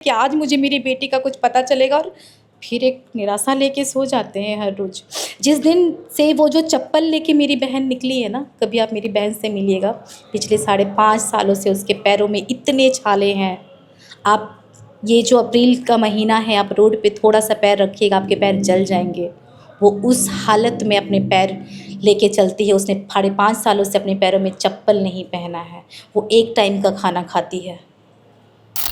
कि आज मुझे मेरी बेटी का कुछ पता चलेगा, और फिर एक निराशा लेके सो जाते हैं हर रोज़। जिस दिन से वो जो चप्पल लेके मेरी बहन निकली है ना, कभी आप मेरी बहन से मिलिएगा, पिछले 5.5 सालों से उसके पैरों में इतने छाले हैं। आप ये जो अप्रैल का महीना है, आप रोड पे थोड़ा सा पैर रखिएगा, आपके पैर जल जाएंगे। वो उस हालत में अपने पैर लेके चलती है। उसने 5.5 सालों से अपने पैरों में चप्पल नहीं पहना है। वो एक टाइम का खाना खाती है।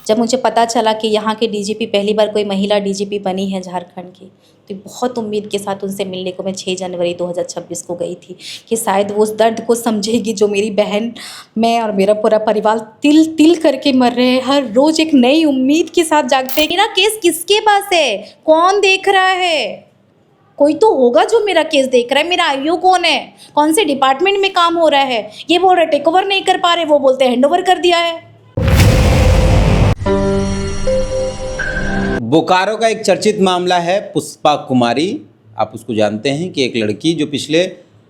जब मुझे पता चला कि यहाँ के डीजीपी, पहली बार कोई महिला डीजीपी बनी है झारखंड की, तो बहुत उम्मीद के साथ उनसे मिलने को मैं 6 जनवरी 2026 को गई थी कि शायद वो उस दर्द को समझेगी जो मेरी बहन, मैं और मेरा पूरा परिवार तिल तिल करके मर रहे हैं। हर रोज़ एक नई उम्मीद के साथ जागते हैं। मेरा केस किसके पास है? कौन देख रहा है? कोई तो होगा जो मेरा केस देख रहा है। मेरा आईओ कौन है? कौन से डिपार्टमेंट में काम हो रहा है? ये बोल रहे टेक ओवर नहीं कर पा रहे, वो बोलते हैंड ओवर कर दिया है। बोकारो का एक चर्चित मामला है पुष्पा कुमारी। आप उसको जानते हैं कि एक लड़की जो पिछले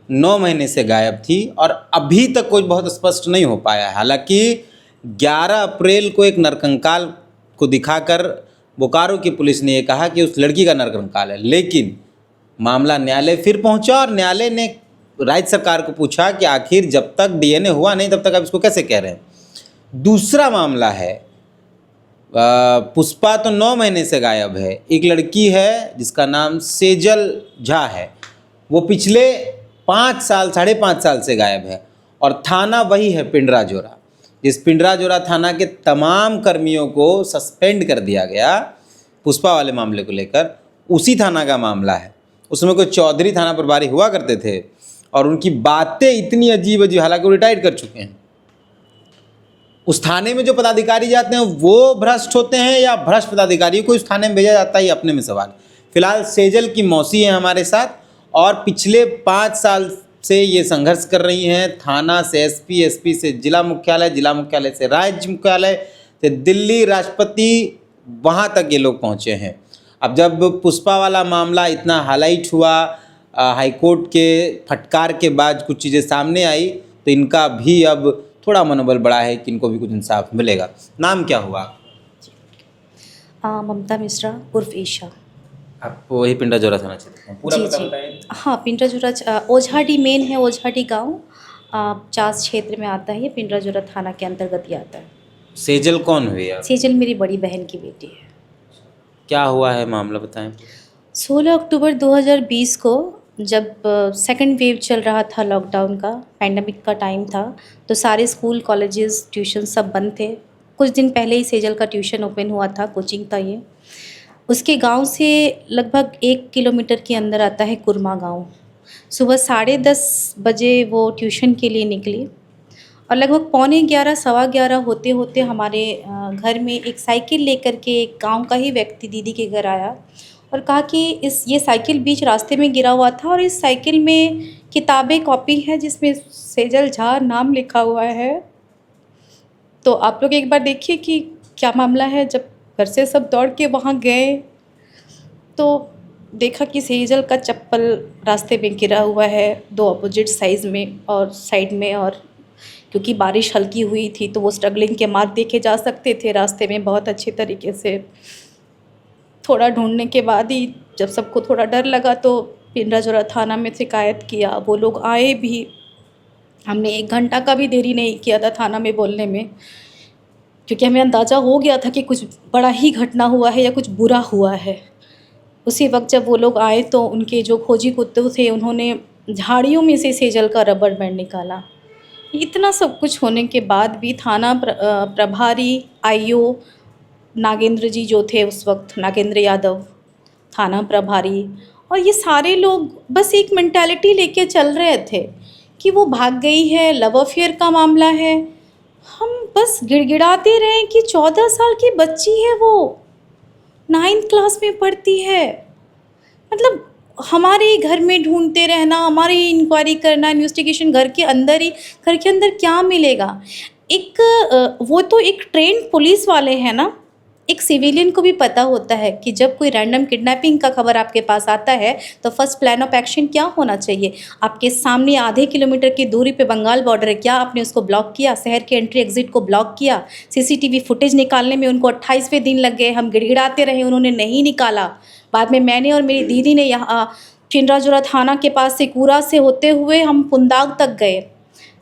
9 महीने से गायब थी और अभी तक कुछ बहुत स्पष्ट नहीं हो पाया है। हालांकि 11 अप्रैल को एक नरकंकाल को दिखाकर बोकारो की पुलिस ने ये कहा कि उस लड़की का नरकंकाल है, लेकिन मामला न्यायालय फिर पहुंचा और न्यायालय ने राज्य सरकार को पूछा कि आखिर जब तक डीएनए हुआ नहीं तब तक आप इसको कैसे कह रहे हैं। दूसरा मामला है, पुष्पा तो 9 महीने से गायब है। एक लड़की है जिसका नाम सेजल झा है, वो पिछले 5 साल 5.5 साल से गायब है और थाना वही है पिंडराजोरा। जिस पिंडराजोरा थाना के तमाम कर्मियों को सस्पेंड कर दिया गया पुष्पा वाले मामले को लेकर, उसी थाना का मामला है। उसमें कोई चौधरी थाना प्रभारी हुआ करते थे और उनकी बातें इतनी अजीब अजीब, हालांकि वो रिटायर्ड कर चुके हैं। उस थाने में जो पदाधिकारी जाते हैं वो भ्रष्ट होते हैं या भ्रष्ट पदाधिकारियों को उस थाने में भेजा जाता है, ये अपने में सवाल। फिलहाल सेजल की मौसी है हमारे साथ और पिछले 5 साल से ये संघर्ष कर रही हैं। थाना से एसपी, एसपी से जिला मुख्यालय, जिला मुख्यालय से राज्य मुख्यालय से दिल्ली राष्ट्रपति, वहाँ तक ये लोग पहुँचे हैं। अब जब पुष्पा वाला मामला इतना हाईलाइट हुआ, हाईकोर्ट के फटकार के बाद कुछ चीज़ें सामने आई, तो इनका भी अब थोड़ा मनोबल बढ़ा है कि इनको भी कुछ इंसाफ मिलेगा। नाम क्या हुआ? ममता मिश्रा उर्फ ईशा। आप वही पिंडराजोरा थाना क्षेत्र में? पूरा जी पता जी बताएं। हाँ, पिंडराजोरा ओझाडी मेन है, ओझाडी गांव चास क्षेत्र में आता है। ये पिंडराजोरा थाना के अंतर्गत ही आता है। सेजल कौन हुई आप? सेजल मेरी बड़ी बहन की बेटी है। क्या हुआ है मामला बताएं। 16 अक्टूबर 2020 को जब सेकंड वेव चल रहा था, लॉकडाउन का, पैंडमिक का टाइम था, तो सारे स्कूल, कॉलेजेस, ट्यूशन सब बंद थे। कुछ दिन पहले ही सेजल का ट्यूशन ओपन हुआ था, कोचिंग था ये। उसके गांव से लगभग 1 किलोमीटर के अंदर आता है कुरमा गांव। सुबह 10:30 बजे वो ट्यूशन के लिए निकली और लगभग 11:45, 11:15 होते होते हमारे घर में एक साइकिल लेकर के एक गाँव का ही व्यक्ति दीदी के घर आया और कहा कि ये साइकिल बीच रास्ते में गिरा हुआ था और इस साइकिल में किताबें, कॉपी है जिसमें सेजल झा नाम लिखा हुआ है। तो आप लोग एक बार देखिए कि क्या मामला है। जब घर से सब दौड़ के वहाँ गए तो देखा कि सेजल का चप्पल रास्ते में गिरा हुआ है, 2 अपोजिट साइज़ में और साइड में, और क्योंकि बारिश हल्की हुई थी तो वो स्ट्रगलिंग के मार्क देखे जा सकते थे रास्ते में बहुत अच्छे तरीके से। थोड़ा ढूंढने के बाद ही जब सबको थोड़ा डर लगा तो पिंडराजोरा थाना में शिकायत किया। वो लोग आए भी। हमने 1 घंटा का भी देरी नहीं किया था थाना में बोलने में, क्योंकि हमें अंदाज़ा हो गया था कि कुछ बड़ा ही घटना हुआ है या कुछ बुरा हुआ है। उसी वक्त जब वो लोग आए तो उनके जो खोजी कुत्ते थे उन्होंने झाड़ियों में से सेजल का रबर बैंड निकाला। इतना सब कुछ होने के बाद भी थाना प्रभारी आईओ नागेंद्र जी जो थे उस वक्त, नागेंद्र यादव थाना प्रभारी, और ये सारे लोग बस एक मेंटालिटी लेके चल रहे थे कि वो भाग गई है, लव अफेयर का मामला है। हम बस गिड़गिड़ाते रहे कि 14 साल की बच्ची है, वो 9th क्लास में पढ़ती है। मतलब हमारे ही घर में ढूंढते रहना, हमारे ही इंक्वायरी करना, इन्वेस्टिगेशन घर के अंदर क्या मिलेगा। एक वो तो एक ट्रेंड पुलिस वाले हैं ना, एक सिविलियन को भी पता होता है कि जब कोई रैंडम किडनैपिंग का खबर आपके पास आता है तो फर्स्ट प्लान ऑफ एक्शन क्या होना चाहिए। आपके सामने आधे किलोमीटर की दूरी पे बंगाल बॉर्डर है, क्या आपने उसको ब्लॉक किया? शहर के एंट्री एग्जिट को ब्लॉक किया? सीसीटीवी फुटेज निकालने में उनको 28वें दिन लग गए, हम गिड़गिड़ाते रहे, उन्होंने नहीं निकाला। बाद में मैंने और मेरी दीदी ने यहाँ पिंडराजोरा थाना के पास से कूरा से होते हुए हम पुंदाग तक गए,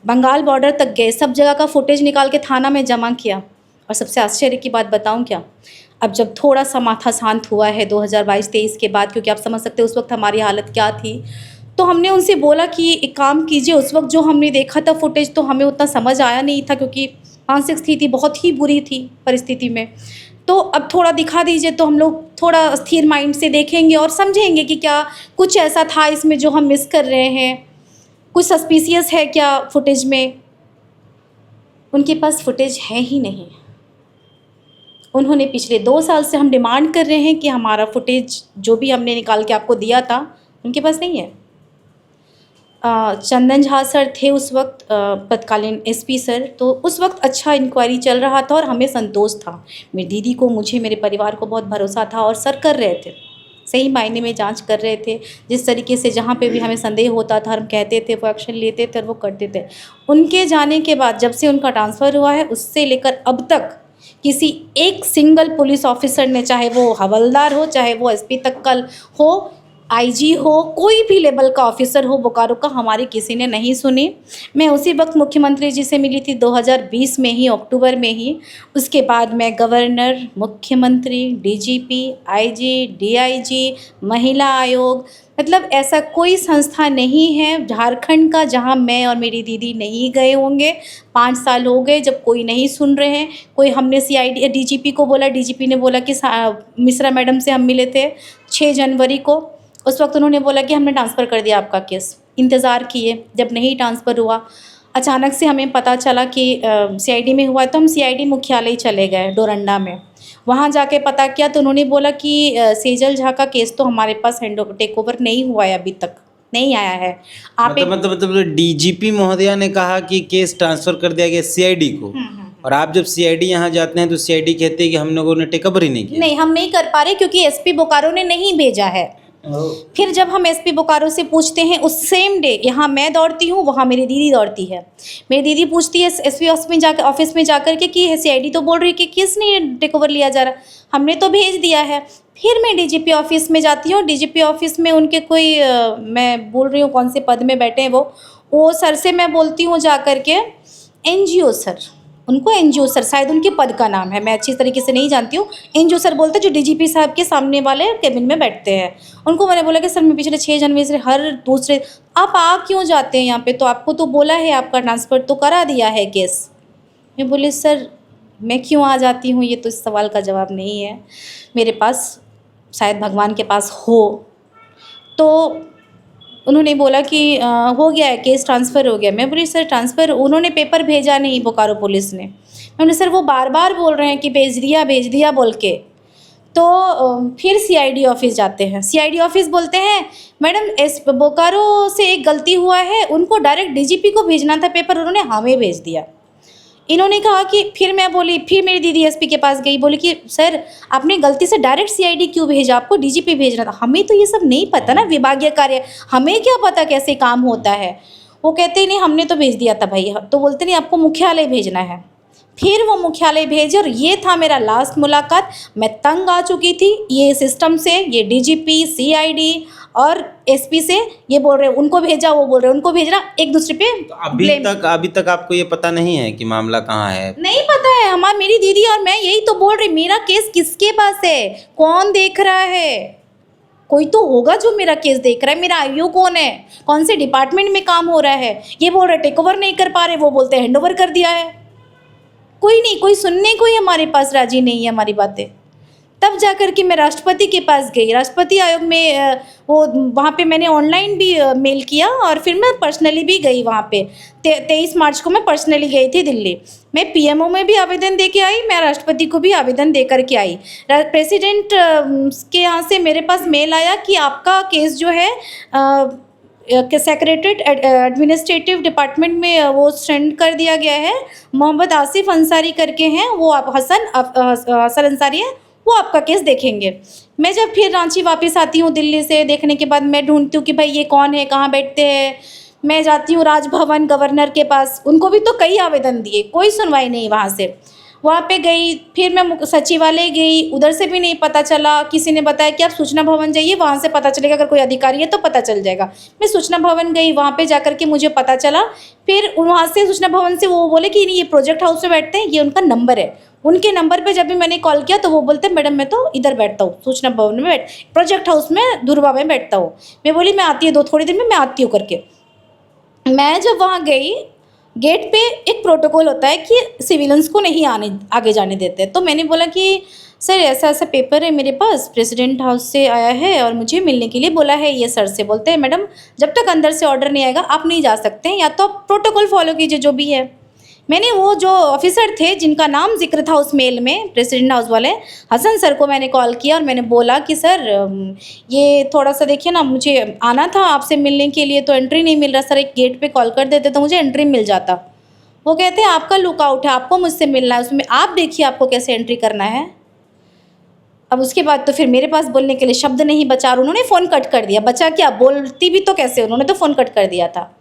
बंगाल बॉर्डर तक गए, सब जगह का फुटेज निकाल के थाना में जमा किया। और सबसे आश्चर्य की बात बताऊं क्या, अब जब थोड़ा सा माथा शांत हुआ है 2022-23 के बाद, क्योंकि आप समझ सकते हो उस वक्त हमारी हालत क्या थी, तो हमने उनसे बोला कि एक काम कीजिए, उस वक्त जो हमने देखा था फुटेज तो हमें उतना समझ आया नहीं था, क्योंकि मानसिक स्थिति बहुत ही बुरी थी परिस्थिति में। तो अब थोड़ा दिखा दीजिए तो हम लोग थोड़ा स्थिर माइंड से देखेंगे और समझेंगे कि क्या कुछ ऐसा था इसमें जो हम मिस कर रहे हैं, कुछ सस्पिशियस है क्या फुटेज में। उनके पास फुटेज है ही नहीं। उन्होंने पिछले 2 साल से हम डिमांड कर रहे हैं कि हमारा फुटेज जो भी हमने निकाल के आपको दिया था, उनके पास नहीं है। चंदन झा सर थे उस वक्त तत्कालीन एसपी सर, तो उस वक्त अच्छा इंक्वायरी चल रहा था और हमें संतोष था। मेरी दीदी को, मुझे, मेरे परिवार को बहुत भरोसा था और सर कर रहे थे, सही मायने में जांच कर रहे थे। जिस तरीके से जहाँ पे भी हमें संदेह होता था हम कहते थे, वो एक्शन लेते थे और वो करते थे। उनके जाने के बाद जब से उनका ट्रांसफ़र हुआ है, उससे लेकर अब तक किसी एक सिंगल पुलिस ऑफिसर ने, चाहे वो हवलदार हो, चाहे वो एसपी तक का हो, आईजी हो, कोई भी लेवल का ऑफिसर हो बोकारो का, हमारी किसी ने नहीं सुनी। मैं उसी वक्त मुख्यमंत्री जी से मिली थी 2020 में ही, अक्टूबर में ही। उसके बाद मैं गवर्नर, मुख्यमंत्री, डीजीपी, आईजी, डीआईजी, महिला आयोग, मतलब ऐसा कोई संस्था नहीं है झारखंड का जहां मैं और मेरी दीदी नहीं गए होंगे। 5 साल हो गए जब कोई नहीं सुन रहे हैं। कोई, हमने सीआईडी डीजीपी को बोला, डीजीपी ने बोला कि मिश्रा मैडम से हम मिले थे 6 जनवरी को, उस वक्त उन्होंने बोला कि हमने ट्रांसफ़र कर दिया आपका केस। इंतज़ार किए, जब नहीं ट्रांसफ़र हुआ, अचानक से हमें पता चला कि सीआईडी में हुआ है, तो हम सीआईडी मुख्यालय चले गए डोरंडा में। वहाँ जाके पता किया तो उन्होंने बोला कि सेजल झा का केस तो हमारे पास टेक ओवर नहीं हुआ है, अभी तक नहीं आया है। आप मतलब डीजीपी महोदया ने कहा कि केस ट्रांसफ़र कर दिया गया सीआईडी को, और आप जब सीआईडी यहाँ जाते हैं तो सीआईडी कहते हैं कि हम लोगों ने टेकअवर ही नहीं किया। नहीं, हम नहीं कर पा रहे क्योंकि एसपी बोकारो ने नहीं भेजा है। फिर जब हम एसपी बोकारो से पूछते हैं, उस सेम डे यहाँ मैं दौड़ती हूँ, वहाँ मेरी दीदी दौड़ती है। मेरी दीदी पूछती है एसपी ऑफिस में जाकर के कि सीआईडी तो बोल रही है कि किस नहीं टेक ओवर लिया जा रहा, हमने तो भेज दिया है। फिर मैं डीजीपी ऑफिस में जाती हूँ, डीजीपी ऑफिस में उनके कोई मैं बोल रही हूँ कौन से पद में बैठे हैं वो सर से मैं बोलती हूँ जा कर के, एनजीओ सर, उनको एनजीओ सर शायद उनके पद का नाम है, मैं अच्छी तरीके से नहीं जानती हूँ। एनजीओ सर बोलते जो डीजीपी साहब के सामने वाले केबिन में बैठते हैं। उनको मैंने बोला कि सर मैं पिछले 6 जनवरी से हर दूसरे, आप आ क्यों जाते हैं यहाँ पे, तो आपको तो बोला है, आपका ट्रांसफ़र तो करा दिया है केस। मैं बोली सर मैं क्यों आ जाती हूँ, ये तो इस सवाल का जवाब नहीं है मेरे पास, शायद भगवान के पास हो। तो उन्होंने बोला कि हो गया है, केस ट्रांसफ़र हो गया। मैं बोली सर ट्रांसफ़र, उन्होंने पेपर भेजा नहीं बोकारो पुलिस ने। मैंने सर वो बार बार बोल रहे हैं कि भेज दिया बोल के। तो फिर सीआईडी ऑफिस जाते हैं, सीआईडी ऑफिस बोलते हैं मैडम बोकारो से एक गलती हुआ है, उनको डायरेक्ट डीजीपी को भेजना था पेपर, उन्होंने हमें भेज दिया। इन्होंने कहा कि, फिर मैं बोली, फिर मेरी दीदी एसपी के पास गई, बोली कि सर आपने गलती से डायरेक्ट सीआईडी क्यों भेजा, आपको डीजीपी भेजना था। हमें तो ये सब नहीं पता ना, विभागीय कार्य, हमें क्या पता कैसे काम होता है। वो कहते नहीं हमने तो भेज दिया था भाई, तो बोलते नहीं आपको मुख्यालय भेजना है। फिर वो मुख्यालय भेजे और ये था मेरा लास्ट मुलाकात। मैं तंग आ चुकी थी ये सिस्टम से, ये डीजीपी, सीआईडी और एसपी से, ये बोल रहे उनको भेजा, वो बोल रहे उनको भेजना, एक दूसरे पे अभी तक आपको ये पता नहीं है कि मामला कहाँ है? नहीं पता है। हमारी, मेरी दीदी और मैं यही तो बोल रही, मेरा केस किसके पास है, कौन देख रहा है? कोई तो होगा जो मेरा केस देख रहा है। मेरा आईओ कौन है, कौन से डिपार्टमेंट में काम हो रहा है? ये बोल रहे टेक ओवर नहीं कर पा रहे, वो बोलते हैं हैंड ओवर कर दिया है। कोई नहीं, कोई सुनने को ही हमारे पास राजी नहीं है हमारी बातें। तब जाकर के मैं राष्ट्रपति के पास गई, राष्ट्रपति आयोग में वहाँ पे मैंने ऑनलाइन भी मेल किया और फिर मैं पर्सनली भी गई वहाँ पे। 23 मार्च को मैं पर्सनली गई थी दिल्ली। मैं पीएमओ में भी आवेदन दे के आई, मैं राष्ट्रपति को भी आवेदन दे कर के आई। प्रेसिडेंट के यहाँ से मेरे पास मेल आया कि आपका केस जो है सेक्रेटरीट एडमिनिस्ट्रेटिव डिपार्टमेंट में वो सेंड कर दिया गया है। मोहम्मद आसिफ अंसारी करके हैं, वो आप हसन अंसारी है, वो आपका केस देखेंगे। मैं जब फिर रांची वापस आती हूँ दिल्ली से, देखने के बाद मैं ढूंढती हूँ कि भाई ये कौन है, कहाँ बैठते हैं। मैं जाती हूँ राजभवन गवर्नर के पास, उनको भी तो कई आवेदन दिए, कोई सुनवाई नहीं वहाँ से। वहाँ पे गई, फिर मैं सचिवालय गई, उधर से भी नहीं पता चला। किसी ने बताया कि आप सूचना भवन जाइए, वहाँ से पता चलेगा, अगर कोई अधिकारी है तो पता चल जाएगा। मैं सूचना भवन गई, वहाँ पे जाकर के मुझे पता चला। फिर वहाँ से सूचना भवन से वो बोले कि ये प्रोजेक्ट हाउस में बैठते हैं, ये उनका नंबर है। उनके नंबर पे जब भी मैंने कॉल किया तो वो बोलते हैं मैडम मैं तो इधर बैठता हूँ, सूचना भवन में प्रोजेक्ट हाउस में दुर्वा में बैठता हूँ। मैं बोली मैं आती हूँ, थोड़ी देर में मैं आती हूँ करके। मैं जब वहाँ गई, गेट पे एक प्रोटोकॉल होता है कि सिविलियंस को नहीं आगे जाने देते। तो मैंने बोला कि सर ऐसा ऐसा पेपर है मेरे पास, प्रेसिडेंट हाउस से आया है और मुझे मिलने के लिए बोला है ये सर से। बोलते हैं मैडम जब तक अंदर से ऑर्डर नहीं आएगा आप नहीं जा सकते हैं, या तो आप प्रोटोकॉल फॉलो कीजिए जो भी है। मैंने वो जो ऑफिसर थे जिनका नाम जिक्र था उस मेल में, प्रेसिडेंट हाउस वाले हसन सर को मैंने कॉल किया और मैंने बोला कि सर ये थोड़ा सा देखिए ना, मुझे आना था आपसे मिलने के लिए तो एंट्री नहीं मिल रहा। सर एक गेट पे कॉल कर देते तो मुझे एंट्री मिल जाता। वो कहते हैं आपका लुकआउट है, आपको मुझसे मिलना है, उसमें आप देखिए आपको कैसे एंट्री करना है। अब उसके बाद तो फिर मेरे पास बोलने के लिए शब्द नहीं बचा और उन्होंने फ़ोन कट कर दिया। बचा क्या, बोलती भी तो कैसे, उन्होंने तो फ़ोन कट कर दिया था।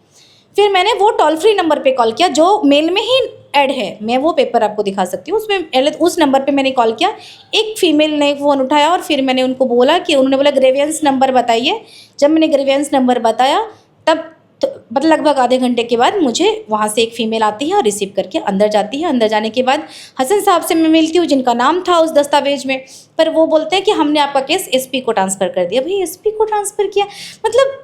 फिर मैंने वो टोल फ्री नंबर पे कॉल किया जो मेल में ही ऐड है, मैं वो पेपर आपको दिखा सकती हूँ, उसमें उस नंबर पे मैंने कॉल किया। एक फ़ीमेल ने फ़ोन उठाया और फिर मैंने उनको बोला कि, उन्होंने बोला ग्रेवियंस नंबर बताइए। जब मैंने ग्रेवियंस नंबर बताया तब तो मतलब लगभग आधे घंटे के बाद मुझे वहाँ से एक फ़ीमेल आती है और रिसीव करके अंदर जाती है। अंदर जाने के बाद हसन साहब से मैं मिलती हूँ जिनका नाम था उस दस्तावेज में, पर वो बोलते हैं कि हमने आपका केस एसपी को ट्रांसफ़र कर दिया। भाई एसपी को ट्रांसफ़र किया, मतलब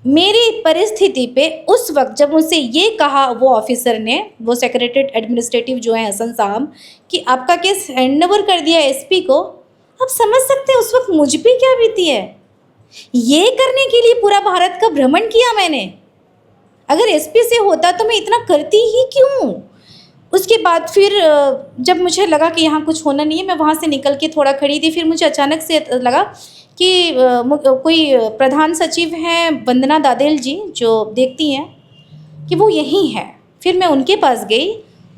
मेरी परिस्थिति पे उस वक्त जब मुझसे ये कहा वो ऑफिसर ने, वो सेक्रेटरीट एडमिनिस्ट्रेटिव जो है हसन साहब, कि आपका केस हैंड ओवर कर दिया एसपी को, आप समझ सकते हैं उस वक्त मुझ पे क्या बीती है। ये करने के लिए पूरा भारत का भ्रमण किया मैंने। अगर एसपी से होता तो मैं इतना करती ही क्यों। उसके बाद फिर जब मुझे लगा कि यहाँ कुछ होना नहीं है, मैं वहाँ से निकल के थोड़ा खड़ी थी। फिर मुझे अचानक से लगा कि कोई प्रधान सचिव हैं वंदना दादेल जी जो देखती हैं, कि वो यहीं हैं। फिर मैं उनके पास गई,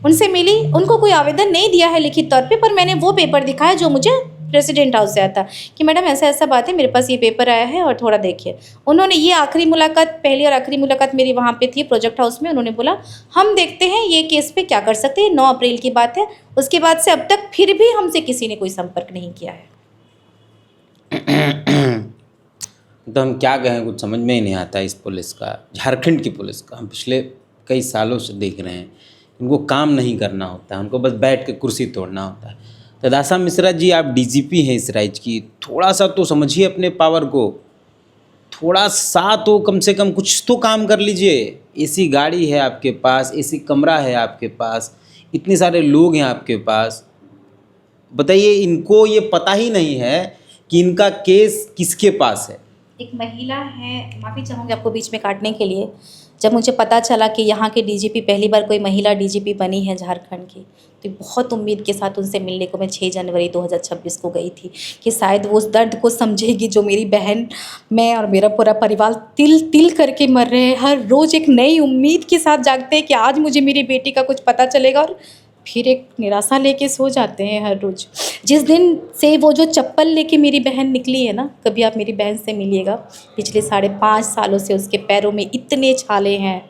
उनसे मिली। उनको कोई आवेदन नहीं दिया है लिखित तौर पे, पर मैंने वो पेपर दिखाया जो मुझे प्रेसिडेंट हाउस से आता कि मैडम ऐसा ऐसा बात है, मेरे पास ये पेपर आया है और थोड़ा देखिए। उन्होंने ये आखिरी मुलाकात, पहली और आखिरी मुलाकात मेरी वहाँ पे थी प्रोजेक्ट हाउस में। उन्होंने बोला हम देखते हैं ये केस पे क्या कर सकते हैं, 9 अप्रैल की बात है। उसके बाद से अब तक फिर भी हमसे किसी ने कोई संपर्क नहीं किया है। तो हम क्या कहें, कुछ समझ में ही नहीं आता इस पुलिस का, झारखंड की पुलिस का। हम पिछले कई सालों से देख रहे हैं, उनको काम नहीं करना होता है, उनको बस बैठ के कुर्सी तोड़ना होता है। तदासा मिश्रा जी, आप डीजीपी हैं इस राज्य की, थोड़ा सा तो समझिए अपने पावर को, थोड़ा सा तो कम से कम कुछ तो काम कर लीजिए। एसी गाड़ी है आपके पास, एसी कमरा है आपके पास, इतने सारे लोग हैं आपके पास, बताइए इनको ये पता ही नहीं है कि इनका केस किसके पास है। एक महिला है, माफ़ी चाहूँगी आपको बीच में काटने के लिए, जब मुझे पता चला कि यहाँ के डीजीपी पहली बार कोई महिला डीजीपी बनी है झारखंड की, तो बहुत उम्मीद के साथ उनसे मिलने को मैं 6 जनवरी 2026 को गई थी कि शायद वो उस दर्द को समझेगी जो मेरी बहन, मैं और मेरा पूरा परिवार तिल तिल करके मर रहे हैं। हर रोज़ एक नई उम्मीद के साथ जागते हैं कि आज मुझे मेरी बेटी का कुछ पता चलेगा, और फिर एक निराशा लेके सो जाते हैं हर रोज़। जिस दिन से वो जो चप्पल लेके मेरी बहन निकली है ना, कभी आप मेरी बहन से मिलिएगा, पिछले 5.5 सालों से उसके पैरों में इतने छाले हैं।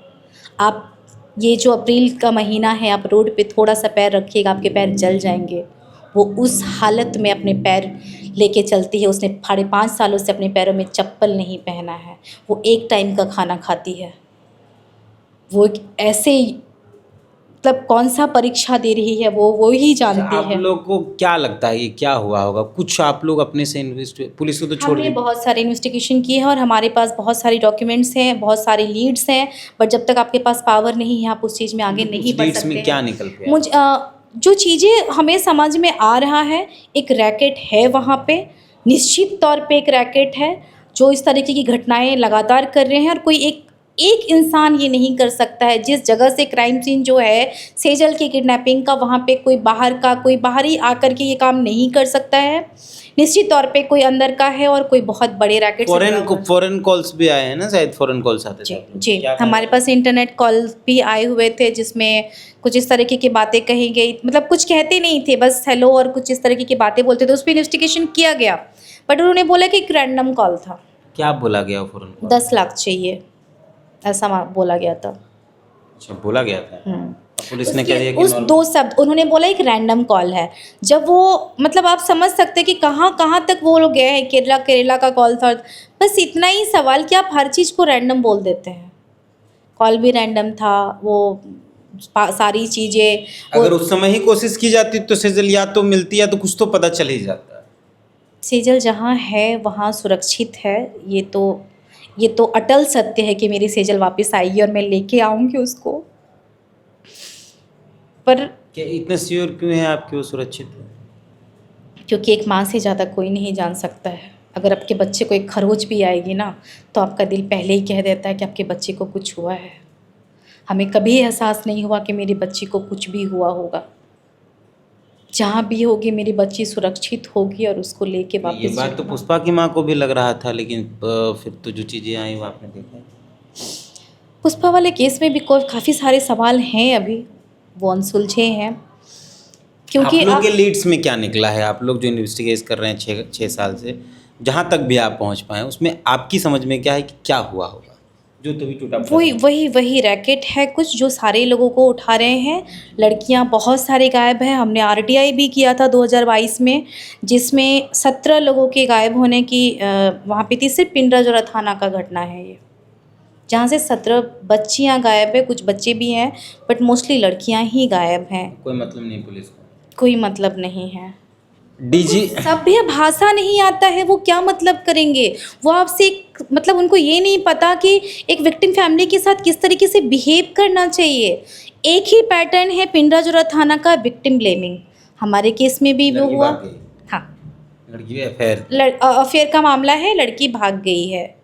आप ये जो अप्रैल का महीना है, आप रोड पे थोड़ा सा पैर रखिएगा, आपके पैर जल जाएंगे। वो उस हालत में अपने पैर लेके चलती है। उसने 5.5 सालों से अपने पैरों में चप्पल नहीं पहना है। वो एक टाइम का खाना खाती है। वो ऐसे मतलब कौन सा परीक्षा दे रही है वो ही जानती है। आप लोग को क्या लगता है ये क्या हुआ होगा? कुछ आप लोग अपने से पुलिस को तो छोड़ हमने बहुत सारे इन्वेस्टिगेशन किए हैं और हमारे पास बहुत सारी डॉक्यूमेंट्स हैं, बहुत सारे लीड्स हैं, बट जब तक आपके पास पावर नहीं है आप उस चीज़ में आगे नहीं बढ़ सकते। में क्या निकल के मुझे जो चीज़ें हमें समझ में आ रहा है, एक रैकेट है वहाँ पे, निश्चित तौर पे एक रैकेट है जो इस तरीके की घटनाएं लगातार कर रहे हैं, और कोई एक एक इंसान ये नहीं कर सकता है। जिस जगह से क्राइम सीन जो है सेजल की किडनैपिंग का, वहाँ पे कोई बाहरी आकर के ये काम नहीं कर सकता है। निश्चित तौर पे कोई अंदर का है और कोई बहुत बड़े रैकेट से जुड़ा हुआ है। फॉरेन कॉल्स भी आए हैं ना, शायद फॉरेन कॉल्स आते जी थे। जी, क्या हमारे पास इंटरनेट कॉल भी आए हुए थे जिसमें कुछ इस तरीके की बातें कही गई, मतलब कुछ कहते नहीं थे, बस हेलो और कुछ इस तरीके की बातें बोलते थे। उस पर इन्वेस्टिगेशन किया गया, बट उन्होंने बोला कि एक रैंडम कॉल था, क्या बोला गया फॉरेन कॉल? 10 लाख चाहिए, ऐसा बोला गया था। अच्छा, बोला गया था। हम्म। पुलिस ने कह दिया कि उस normal- 2 शब्द उन्होंने बोला एक रैंडम कॉल है। जब वो, मतलब आप समझ सकते हैं कि कहाँ कहाँ तक वो लोग गए हैं। केरला का कॉल था, बस इतना ही सवाल कि आप हर चीज़ को रैंडम बोल देते हैं। कॉल भी रैंडम था, वो सारी चीज़ें अगर उस समय ही कोशिश की जाती तो सेजल या तो मिलती या तो कुछ तो पता चल ही जाता। सेजल जहाँ है वहाँ सुरक्षित है। ये तो अटल सत्य है कि मेरी सेजल वापस आएगी और मैं लेके आऊँगी उसको। पर क्या इतने श्योर क्यों हैं आप कि वो सुरक्षित है? क्योंकि एक माँ से ज़्यादा कोई नहीं जान सकता है। अगर आपके बच्चे को एक खरोच भी आएगी ना, तो आपका दिल पहले ही कह देता है कि आपके बच्चे को कुछ हुआ है। हमें कभी एहसास नहीं हुआ कि मेरी बच्ची को कुछ भी हुआ होगा। जहाँ भी होगी मेरी बच्ची सुरक्षित होगी और उसको लेके वापस ये बात तो जाऊंगा। पुष्पा की माँ को भी लग रहा था, लेकिन फिर तो जो चीज़ें आई वो आपने देखा। पुष्पा वाले केस में भी काफ़ी सारे सवाल हैं, अभी वो अनसुलझे हैं। क्योंकि आप लोग के लीड्स में क्या निकला है? आप लोग जो इन्वेस्टिगेट कर रहे हैं 6 साल से, जहाँ तक भी आप पहुँच पाए, उसमें आपकी समझ में क्या है कि क्या हुआ होगा जो तभी टूटा फटा? वही रैकेट है कुछ जो सारे लोगों को उठा रहे हैं। लड़कियां बहुत सारे गायब हैं। हमने आरटीआई भी किया था 2022 में, जिसमें 17 लोगों के गायब होने की वहाँ पे थी। सिर्फ पिंडराजोरा थाना का घटना है ये, जहाँ से 17 बच्चियाँ गायब है। कुछ बच्चे भी हैं, बट मोस्टली लड़कियाँ ही गायब हैं। कोई मतलब नहीं पुलिस को, कोई मतलब नहीं है। डीजी सभ्य भाषा नहीं आता है, वो क्या मतलब करेंगे? वो आपसे मतलब उनको ये नहीं पता कि एक विक्टिम फैमिली के साथ किस तरीके से बिहेव करना चाहिए। एक ही पैटर्न है पिंडराजोरा थाना का, विक्टिम ब्लेमिंग। हमारे केस में भी वो लड़की हुआ। भाग गई। हाँ, लड़की अफेयर अफेयर का मामला है, लड़की भाग गई है।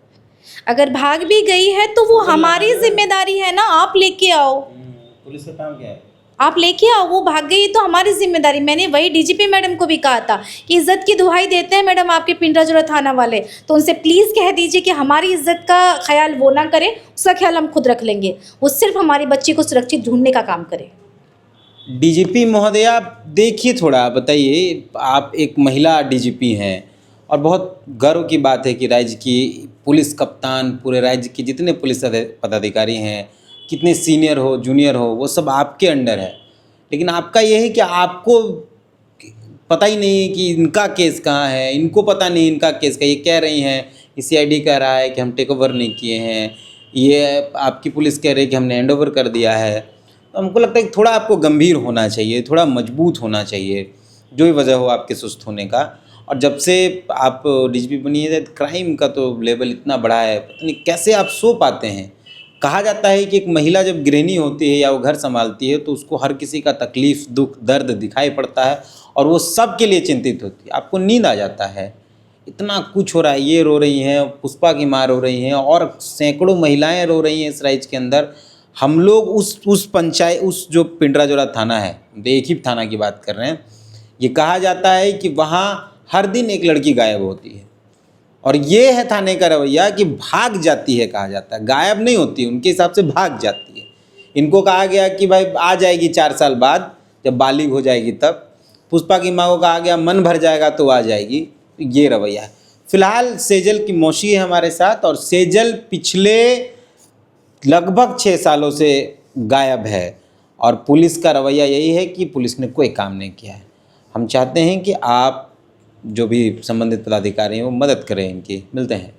अगर भाग भी गई है तो वो हमारी जिम्मेदारी है ना, आप लेके आओ। पुलिस का काम क्या है? आप लेके आओ। वो भाग गई तो हमारी जिम्मेदारी। मैंने वही डीजीपी मैडम को भी कहा था कि इज्जत की दुहाई देते हैं मैडम आपके पिंडराजोरा थाना वाले, तो उनसे प्लीज़ कह दीजिए कि हमारी इज्जत का ख्याल वो ना करें, उसका ख्याल हम खुद रख लेंगे। वो सिर्फ हमारी बच्ची को सुरक्षित ढूंढने का काम करें। डीजीपी महोदय, आप देखिए, थोड़ा बताइए। आप एक महिला डीजीपी हैं और बहुत गर्व की बात है कि राज्य की पुलिस कप्तान, पूरे राज्य के जितने पुलिस पदाधिकारी हैं, कितने सीनियर हो जूनियर हो, वो सब आपके अंडर है। लेकिन आपका ये है कि आपको पता ही नहीं कि इनका केस कहाँ है, इनको पता नहीं इनका केस का। ये कह रही हैं कि सीआईडी कह रहा है कि हम टेक ओवर नहीं किए हैं, ये आपकी पुलिस कह रही है कि हमने हैंड ओवर कर दिया है। तो हमको लगता है कि थोड़ा आपको गंभीर होना चाहिए, थोड़ा मजबूत होना चाहिए, जो भी वजह हो आपके सुस्त होने का। और जब से आप डीजीपी बनी है, क्राइम का तो लेवल इतना बड़ा है, पता नहीं कैसे आप सो पाते हैं। कहा जाता है कि एक महिला जब गृहिणी होती है या वो घर संभालती है तो उसको हर किसी का तकलीफ़, दुख, दर्द दिखाई पड़ता है और वो सब के लिए चिंतित होती है। आपको नींद आ जाता है, इतना कुछ हो रहा है। ये रो रही हैं, पुष्पा की माँ रो रही हैं और सैकड़ों महिलाएं रो रही हैं इस राज्य के अंदर। हम लोग उस पंचायत, उस जो पिंडराजोरा थाना है, एक ही थाना की बात कर रहे हैं, ये कहा जाता है कि वहाँ हर दिन एक लड़की गायब होती है। और ये है थाने का रवैया कि भाग जाती है, कहा जाता है, गायब नहीं होती, उनके हिसाब से भाग जाती है। इनको कहा गया कि भाई आ जाएगी 4 साल बाद, जब बालिग हो जाएगी तब। पुष्पा की माँ को कहा गया मन भर जाएगा तो आ जाएगी। ये रवैया है। फिलहाल सेजल की मौसी है हमारे साथ और सेजल पिछले लगभग 6 सालों से गायब है और पुलिस का रवैया यही है कि पुलिस ने कोई काम नहीं किया है। हम चाहते हैं कि आप जो भी संबंधित पदाधिकारी हैं वो मदद करें इनकी। मिलते हैं।